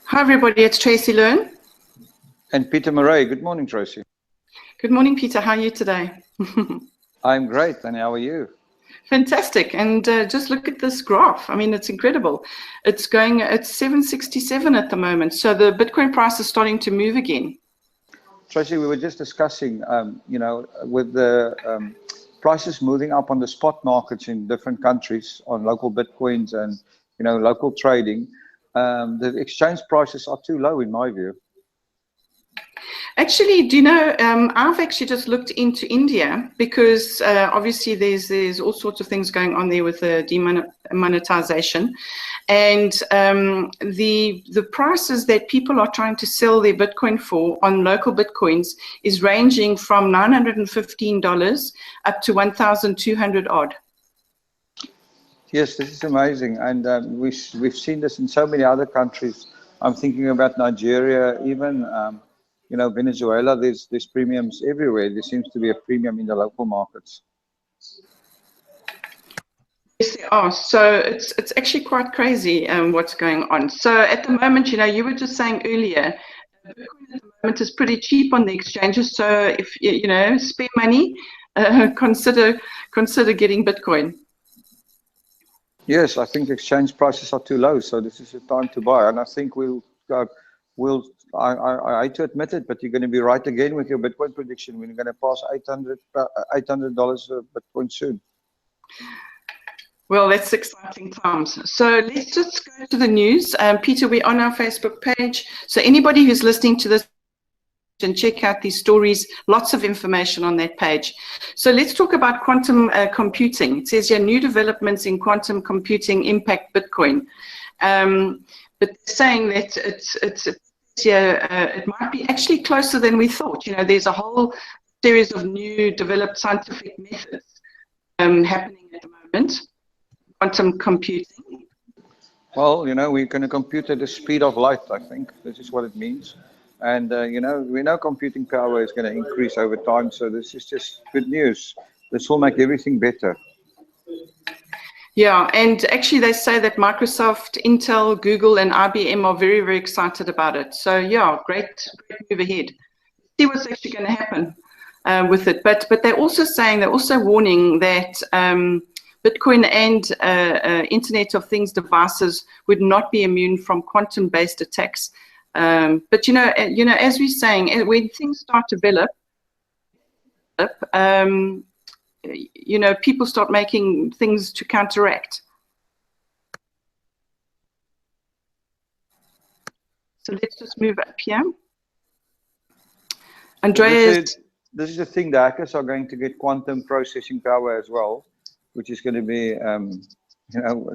Hi everybody, it's Tracy Learn. And Peter Murray. Good morning, Tracy. Good morning, Peter. How are you today? I'm great, and how are you? Fantastic. And just look at this graph. I mean, it's incredible. It's going at 767 at the moment. So the Bitcoin price is starting to move again. Tracy, we were just discussing, with the prices moving up on the spot markets in different countries on local Bitcoins and, local trading, the exchange prices are too low in my view. Actually, do you know, I've actually just looked into India because obviously there's all sorts of things going on there with the demonetization. And the prices that people are trying to sell their Bitcoin for on local Bitcoins is ranging from $915 up to 1,200 odd. Yes, this is amazing. And we've seen this in so many other countries. I'm thinking about Nigeria, even Venezuela. There's premiums everywhere. There seems to be a premium in the local markets. Yes, they are. So it's actually quite crazy what's going on. So at the moment, you were just saying earlier, Bitcoin at the moment is pretty cheap on the exchanges. So if spare money, consider getting Bitcoin. Yes, I think exchange prices are too low, so this is the time to buy. And I think I hate to admit it, but you're going to be right again with your Bitcoin prediction. We're going to pass $800 Bitcoin soon. Well, that's exciting times. So let's just go to the news. Peter, we're on our Facebook page. So anybody who's listening to this and check out these stories, lots of information on that page. So let's talk about quantum computing. It says here, new developments in quantum computing impact Bitcoin. But saying that it might be actually closer than we thought. There's a whole series of new developed scientific methods happening at the moment. Quantum computing. Well, we're going to compute at the speed of light, I think. This is what it means. And, we know computing power is going to increase over time. So this is just good news. This will make everything better. Yeah, and actually they say that Microsoft, Intel, Google, and IBM are very, very excited about it. So yeah, great move ahead. See what's actually going to happen with it. But they're also warning that Bitcoin and Internet of Things devices would not be immune from quantum-based attacks. But as we're saying, when things start to develop, people start making things to counteract. So let's just move up here. Andreas. This is the thing, the hackers are going to get quantum processing power as well, which is going to be,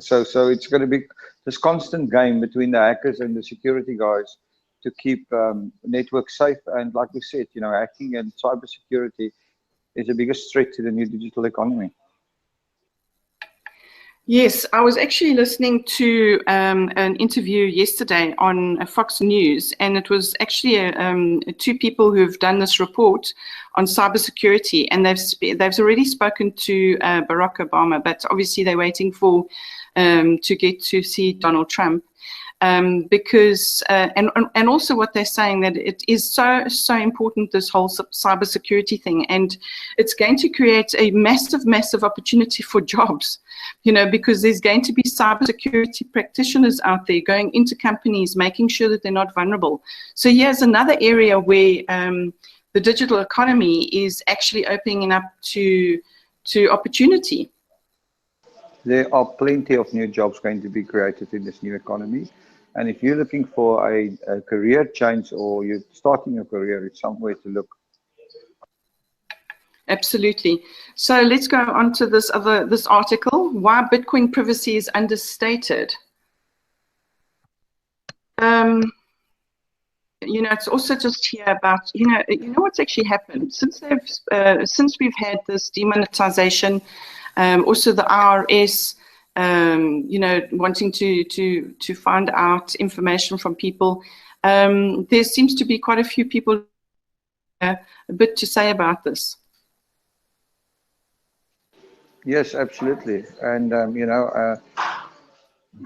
so it's going to be this constant game between the hackers and the security guys to keep networks safe. And like we said, hacking and cybersecurity is the biggest threat to the new digital economy. Yes, I was actually listening to an interview yesterday on Fox News, and it was actually two people who've done this report on cybersecurity, and they've already spoken to Barack Obama, but obviously they're waiting for to get to see Donald Trump. Because and also what they're saying, that it is so important, this whole cybersecurity thing, and it's going to create a massive opportunity for jobs, because there's going to be cybersecurity practitioners out there going into companies, making sure that they're not vulnerable. So here's another area where the digital economy is actually opening up to opportunity. There are plenty of new jobs going to be created in this new economy. And if you're looking for a career change, or you're starting a career, it's somewhere to look. Absolutely. So let's go on to this article, why Bitcoin privacy is understated. It's also just here about, what's actually happened since we've had this demonetization, also the IRS, wanting to find out information from people. There seems to be quite a few people a bit to say about this. Yes, absolutely. And,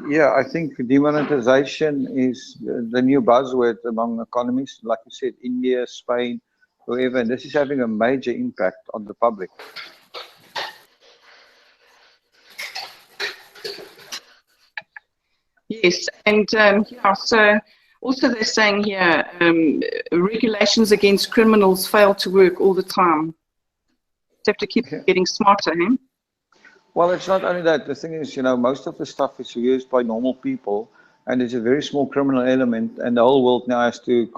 Yeah, I think demonetization is the new buzzword among economists. Like you said, India, Spain, whoever. And this is having a major impact on the public. Yes, and yeah, so also they're saying here regulations against criminals fail to work all the time. You have to keep getting smarter, eh? Well, it's not only that. The thing is, most of the stuff is used by normal people, and there's a very small criminal element, and the whole world now has to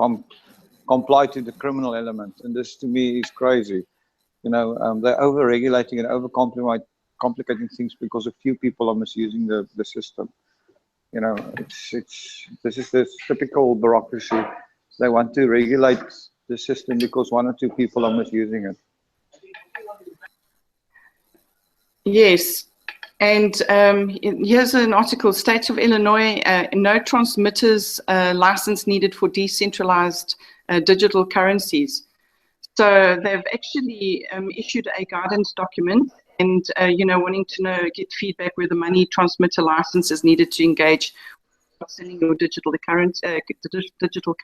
comply to the criminal element. And this, to me, is crazy. They're over-regulating and over-complicating things because a few people are misusing the system. This is this typical bureaucracy. They want to regulate the system because one or two people are misusing it. Yes, and here's an article, State of Illinois, no transmitters license needed for decentralized digital currencies. So they've actually issued a guidance document and, wanting to get feedback where the money transmitter license is needed to engage with selling your digital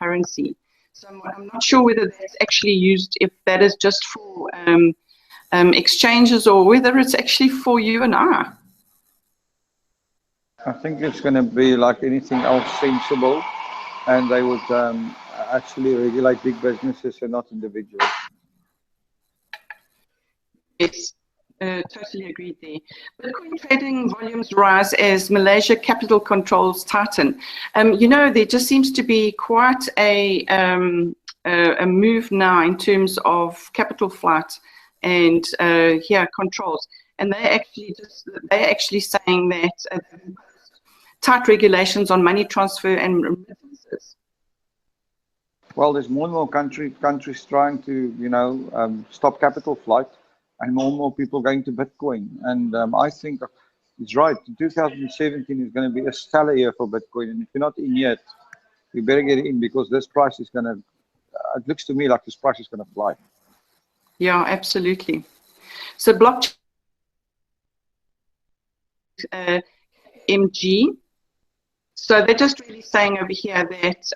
currency. So I'm not sure whether that's actually used, if that is just for exchanges or whether it's actually for you and I. I think it's going to be like anything else sensible, and they would actually regulate big businesses and not individuals. Yes, totally agreed there. Bitcoin trading volumes rise as Malaysia capital controls tighten. There just seems to be quite a move now in terms of capital flight and controls. And they're actually saying that tight regulations on money transfer and remittances. Well, there's more and more countries trying to, stop capital flight, and more people going to Bitcoin. And I think it's right. 2017 is going to be a stellar year for Bitcoin. And if you're not in yet, you better get in because this price is going to, it looks to me like this price is going to fly. Yeah, absolutely. So blockchain MG. So they're just really saying over here that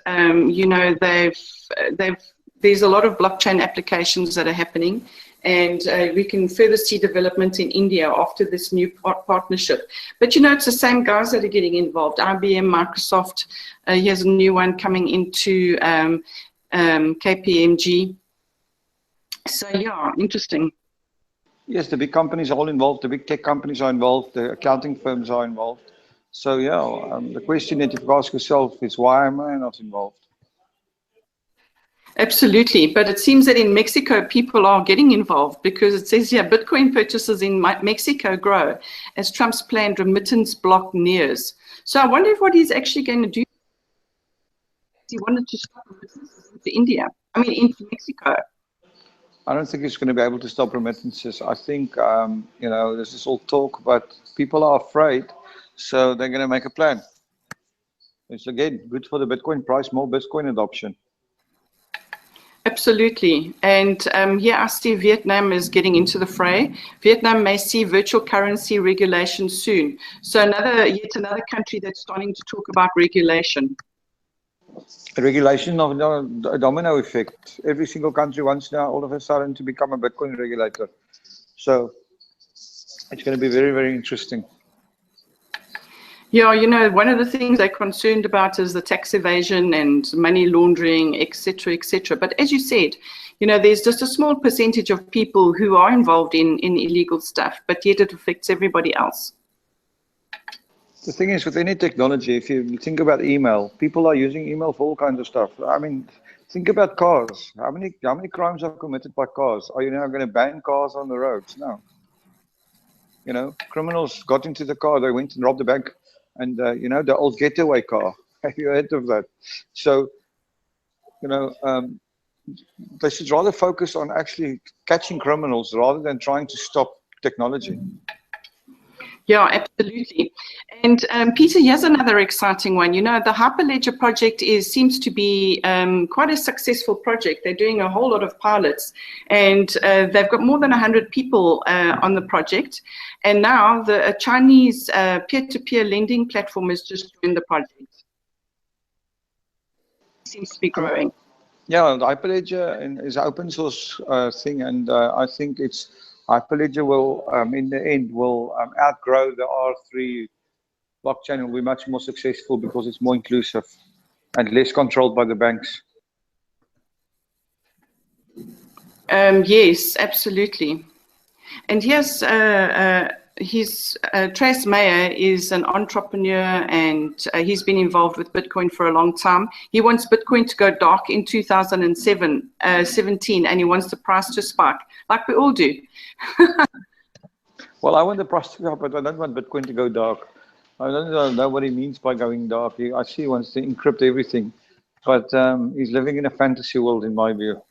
there's a lot of blockchain applications that are happening, and we can further see development in India after this new partnership. But it's the same guys that are getting involved. IBM, Microsoft. Here's a new one coming into KPMG. So yeah, interesting. Yes, the big companies are all involved. The big tech companies are involved. The accounting firms are involved. So yeah, the question that you ask yourself is, why am I not involved? Absolutely, but it seems that in Mexico, people are getting involved because it says here, Bitcoin purchases in Mexico grow as Trump's planned remittance block nears. So I wonder what he's actually going to do. He wanted to stop remittances into India, into Mexico. I don't think he's going to be able to stop remittances. I think, this is all talk, but people are afraid, so they're going to make a plan. It's, again, good for the Bitcoin price, more Bitcoin adoption. Absolutely. And here I see Vietnam is getting into the fray. Vietnam may see virtual currency regulation soon. So yet another country that's starting to talk about regulation. Regulation of a domino effect. Every single country wants now all of a sudden to become a Bitcoin regulator. So it's going to be very, very interesting. Yeah, one of the things they're concerned about is the tax evasion and money laundering, et cetera, et cetera. But as you said, there's just a small percentage of people who are involved in illegal stuff, but yet it affects everybody else. The thing is, with any technology, if you think about email, people are using email for all kinds of stuff. Think about cars. How many crimes are committed by cars? Are you now going to ban cars on the roads? No. Criminals got into the car, they went and robbed the bank, and the old getaway car. Have you heard of that? So, they should rather focus on actually catching criminals rather than trying to stop technology. Yeah, absolutely. And Peter, here's another exciting one. You know, the Hyperledger project seems to be quite a successful project. They're doing a whole lot of pilots, and they've got more than 100 people on the project. And now the Chinese peer-to-peer lending platform has just joined the project. It seems to be growing. Yeah, the Hyperledger is an open source thing, and I think Hyperledger will, in the end, will outgrow the R3 blockchain and will be much more successful because it's more inclusive and less controlled by the banks. Yes, absolutely. And here's Trace Mayer is an entrepreneur, and he's been involved with Bitcoin for a long time. He wants Bitcoin to go dark in 2017, and he wants the price to spike, like we all do. Well, I want the price to go up, but I don't want Bitcoin to go dark. I don't know what he means by going dark. I see he wants to encrypt everything, but he's living in a fantasy world, in my view.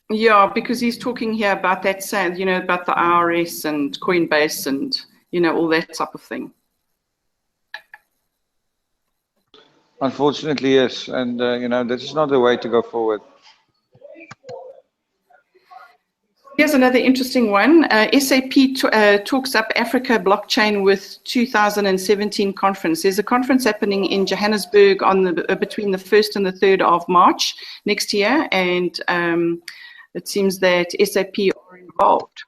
Yeah, because he's talking here about that, you know, about the IRS and Coinbase and, you know, all that type of thing. Unfortunately, yes. And, you know, this is not the way to go forward. Here's another interesting one. SAP talks up Africa blockchain with 2017 conference. There's a conference happening in Johannesburg on between the 1st and the 3rd of March next year, and it seems that SAP are involved.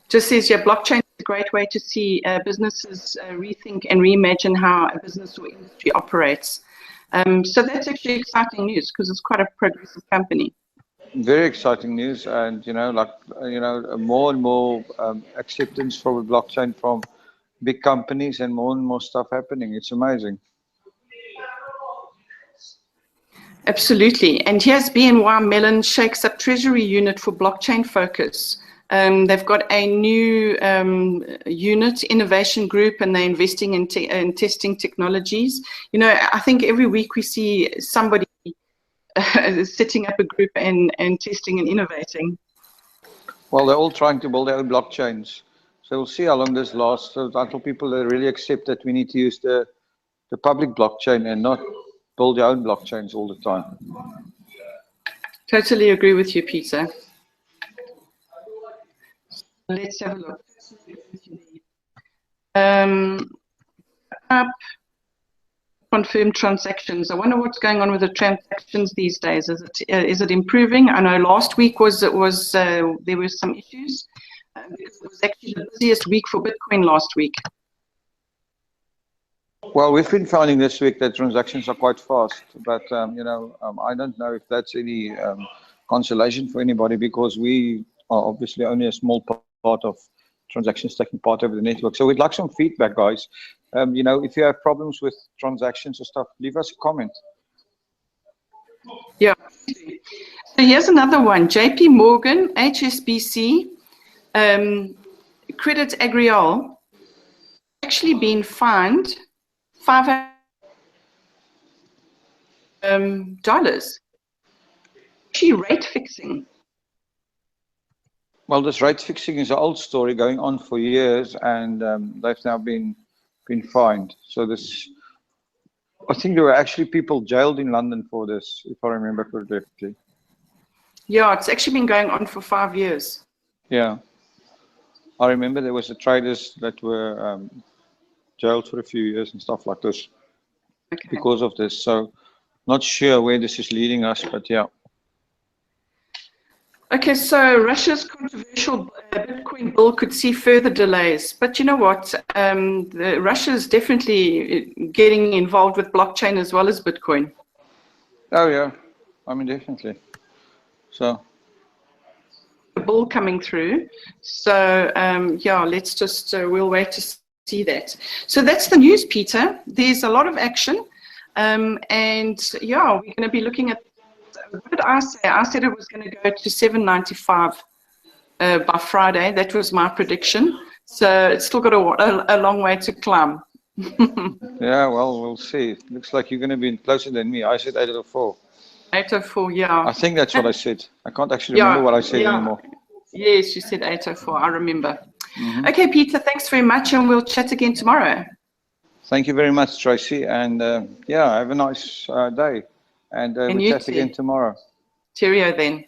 Just says, yeah, blockchain is a great way to see businesses rethink and reimagine how a business or industry operates. So that's actually exciting news because it's quite a progressive company. Very exciting news, and more and more acceptance for the blockchain from big companies, and more stuff happening. It's amazing. Absolutely. And here's BNY Mellon shakes up treasury unit for blockchain focus. They've got a new unit, innovation group, and they're investing in testing technologies. You know, I think every week we see somebody setting up a group and testing and innovating. Well, they're all trying to build their own blockchains. So we'll see how long this lasts, so until people really accept that we need to use the public blockchain and not build their own blockchains all the time. Totally agree with you, Peter. Let's have a look. Confirmed transactions. I wonder what's going on with the transactions these days. Is it improving? I know last week there were some issues. It was actually the busiest week for Bitcoin last week. Well, we've been finding this week that transactions are quite fast, but I don't know if that's any consolation for anybody, because we are obviously only a small part of transactions taking part over the network. So we'd like some feedback, guys. If you have problems with transactions or stuff, leave us a comment. Yeah. So here's another one. JP Morgan, HSBC, Credit Agricole actually been fined $500. Actually rate fixing. Well, this rate fixing is an old story going on for years, and they've now been fined. So I think there were actually people jailed in London for this, if I remember correctly. Yeah, it's actually been going on for 5 years. Yeah. I remember there was traders that were jailed for a few years and stuff like this because of this. So not sure where this is leading us, but yeah. Okay, so Russia's controversial Bitcoin bill could see further delays. But you know what? Russia is definitely getting involved with blockchain as well as Bitcoin. Oh, yeah. I mean, definitely. So. The bill coming through. So, yeah, let's just, we'll wait to see that. So that's the news, Peter. There's a lot of action. And yeah, we're going to be looking at, what did I say? I said it was going to go to 795 by Friday. That was my prediction. So it's still got a long way to climb. Yeah, well, we'll see. It looks like you're going to be closer than me. I said 804. 804, yeah. I think that's what I said. I can't actually remember what I said anymore. Yes, you said 804, I remember. Mm-hmm. Okay, Peter, thanks very much, and we'll chat again tomorrow. Thank you very much, Tracy, and yeah, have a nice day, and we'll chat again tomorrow. Cheerio then.